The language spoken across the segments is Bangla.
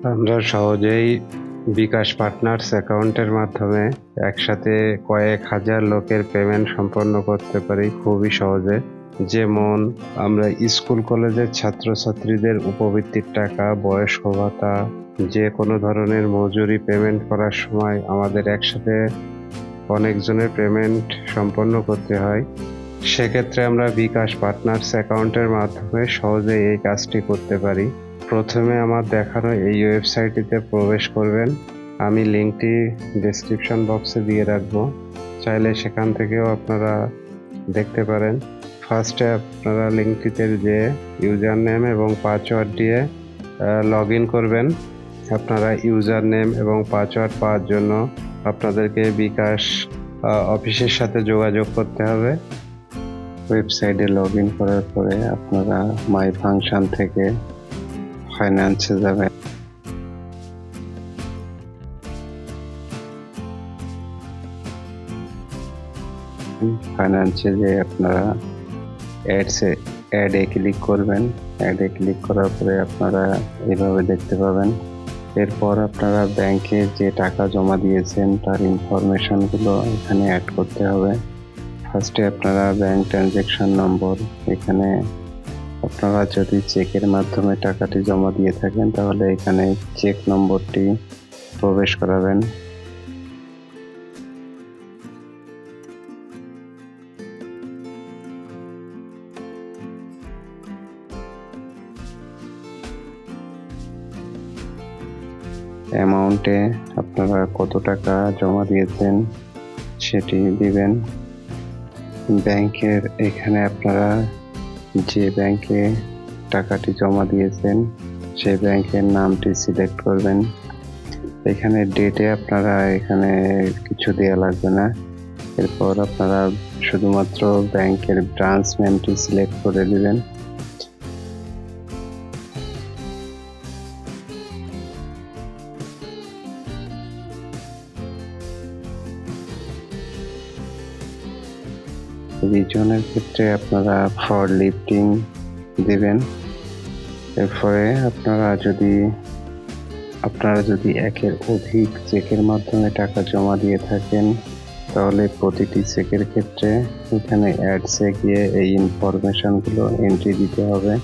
আমরা সহজেই বিকাশ পার্টনার্স অ্যাকাউন্টের মাধ্যমে একসাথে কয়েক হাজার লোকের পেমেন্ট সম্পন্ন করতে পারি খুবই সহজে। যেমন আমরা স্কুল কলেজের ছাত্রছাত্রীদের উপবৃত্তির টাকা, বয়স্ক ভাতা, যে কোনো ধরনের মজুরি পেমেন্ট করার সময় আমাদের একসাথে অনেকজনের পেমেন্ট সম্পন্ন করতে হয়। সেক্ষেত্রে আমরা বিকাশ পার্টনার্স অ্যাকাউন্টের মাধ্যমে সহজে এই কাজটি করতে পারি। প্রথমে আমার দেখানো এই ওয়েবসাইটটিতে প্রবেশ করবেন। আমি লিঙ্কটি ডেসক্রিপশন বক্সে দিয়ে রাখবো, চাইলে সেখান থেকেও আপনারা দেখতে পারেন। ফার্স্টে আপনারা লিঙ্কটিতে যে ইউজার নেম এবং পাসওয়ার্ড দিয়ে লগ ইন করবেন। আপনারা ইউজার নেম এবং পাসওয়ার্ড পাওয়ার জন্য আপনাদেরকে বিকাশ অফিসের সাথে যোগাযোগ করতে হবে। ওয়েবসাইটে লগ ইন করার পরে আপনারা মাই ফাংশন থেকে ফাইন্যান্সে যাবেন। ফাইন্যান্সে যে আপনারা অ্যাডে ক্লিক করবেন। অ্যাডে ক্লিক করার পরে আপনারা এভাবে দেখতে পাবেন। এরপর আপনারা ব্যাংকে যে টাকা জমা দিয়েছেন তার ইনফরমেশনগুলো এখানে অ্যাড করতে হবে। ফার্স্টে আপনারা ব্যাংক ট্রানজ্যাকশন নম্বর, এখানে আপনারা যদি চেকের মাধ্যমে টাকাটি জমা দিয়ে থাকেন তাহলে এখানে চেক নম্বরটি প্রবেশ করাবেন। অ্যামাউন্টে আপনারা কত টাকা জমা দিয়েছেন সেটি দিবেন। ব্যাংকের এখানে আপনারা যে ব্যাংকে টাকাটি জমা দিয়েছেন সেই ব্যাংকের নামটি সিলেক্ট করবেন। এখানে ডেটে আপনারা এখানে কিছু দেওয়া লাগবে না। এরপর আপনারা শুধুমাত্র ব্যাংকের ব্রাঞ্চ নেমটি সিলেক্ট করে দিবেন। রিজনের ক্ষেত্রে আপনারা ফর লিফটিং দিবেন। এরপরে আপনারা যদি একের অধিক চেকের মাধ্যমে টাকা জমা দিয়ে থাকেন তাহলে প্রতিটি চেকের ক্ষেত্রে এখানে অ্যাডসে গিয়ে এই ইনফরমেশনগুলো এন্ট্রি দিতে হবে।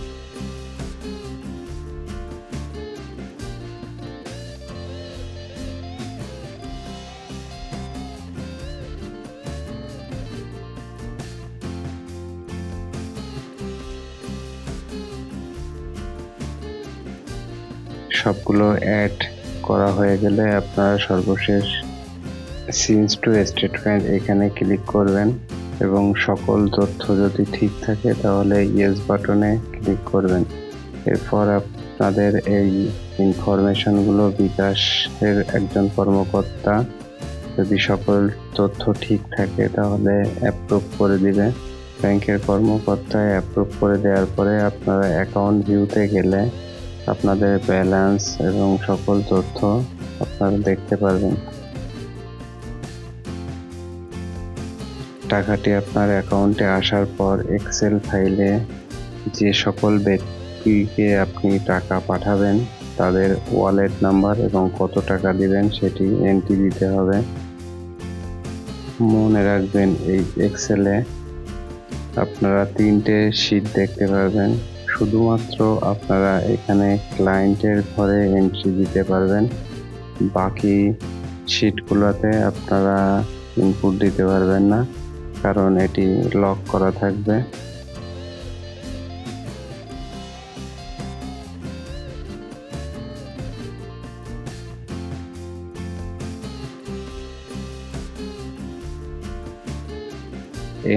সবগুলো অ্যাড করা হয়ে গেলে আপনারা সর্বশেষ চেঞ্জ টু স্টেটমেন্ট এখানে ক্লিক করবেন এবং সকল তথ্য যদি ঠিক থাকে তাহলে ইয়েস বাটনে ক্লিক করবেন। এরপর আপনাদের এই ইনফরমেশনগুলো বিকাশের একজন কর্মকর্তা যদি সকল তথ্য ঠিক থাকে তাহলে অ্যাপ্রুভ করে দিবে। ব্যাংকের কর্মকর্তায় অ্যাপ্রুভ করে দেওয়ার পরে আপনারা অ্যাকাউন্ট ভিউতে গেলে আপনাদের ব্যালেন্স এবং সকল তথ্য আপনারা দেখতে পারবেন। টাকাটি আপনার অ্যাকাউন্টে আসার পর এক্সেল ফাইলে যে সকল ব্যক্তিকে আপনি টাকা পাঠাবেন তাদের ওয়ালেট নাম্বার এবং কত টাকা দিবেন সেটি এন্ট্রি দিতে হবে। মনে রাখবেন এই এক্সেলে আপনারা 3টে শীট দেখতে পারবেন। শুধুমাত্র আপনারা এখানে ক্লায়েন্টের ঘরে এন্ট্রি দিতে পারবেন, বাকি শীটগুলোতে আপনারা ইনপুট দিতে পারবেন না, কারণ এটি লক করা থাকবে।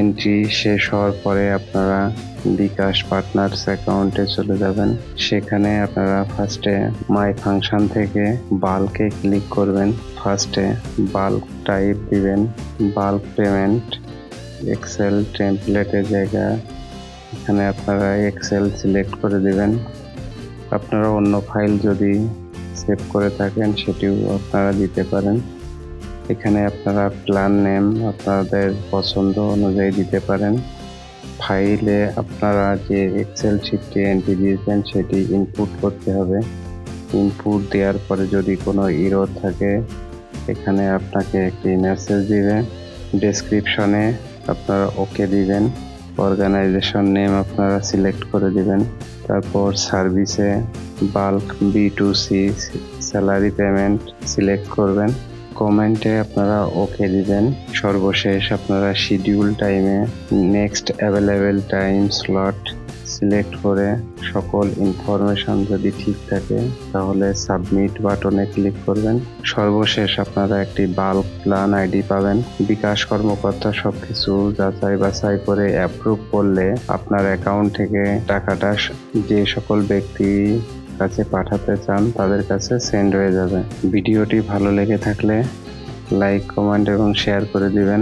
এন্ট্রি শেষ হওয়ার পরে আপনারা বিকাশ পার্টনার্স অ্যাকাউন্টে চলে যাবেন। সেখানে আপনারা ফার্স্টে মাই ফাংশন থেকে বাল্কে ক্লিক করবেন। ফার্স্টে বাল্ক টাইপ দিবেন, বাল্ক পেমেন্ট, এক্সেল টেমপ্লেটের জায়গা এখানে আপনারা এক্সেল সিলেক্ট করে দিবেন। আপনারা অন্য ফাইল যদি সেভ করে থাকেন সেটিও আপনারা দিতে পারেন। এখানে আপনারা প্ল্যান নেম আপনাদের পছন্দ অনুযায়ী দিতে পারেন। ফাইলে আপনারা যে এক্সেল শিটটি এন্ট্রি দিয়েছেন সেটি ইনপুট করতে হবে। ইনপুট দেওয়ার পরে যদি কোনো এরর থাকে এখানে আপনাকে একটি মেসেজ দিবে। ডেসক্রিপশনে আপনারা ওকে দিবেন, অর্গানাইজেশন নেম আপনারা সিলেক্ট করে দিবেন, তারপর সার্ভিসে bulk B2C salary payment select করবেন, কমেন্টে আপনারা ওকে দিবেন। সর্বশেষ আপনারা শিডিউল টাইমে next available time slot select করে সকল ইনফরমেশন যদি ঠিক থাকে তাহলে সাবমিট বাটনে ক্লিক করবেন। সর্বশেষ আপনারা একটি বাল্ক প্ল্যান আইডি পাবেন। বিকাশ কর্মকর্তা সবকিছু যাচাই বাছাই করে অ্যাপ্রুভ করলে আপনার অ্যাকাউন্ট থেকে টাকাটা যে সকল ব্যক্তি কাছে পাঠাতে চান তাদের কাছে সেন্ড হয়ে যাবে। ভিডিওটি ভালো লেগে থাকলে লাইক, কমেন্ট এবং শেয়ার করে দিবেন।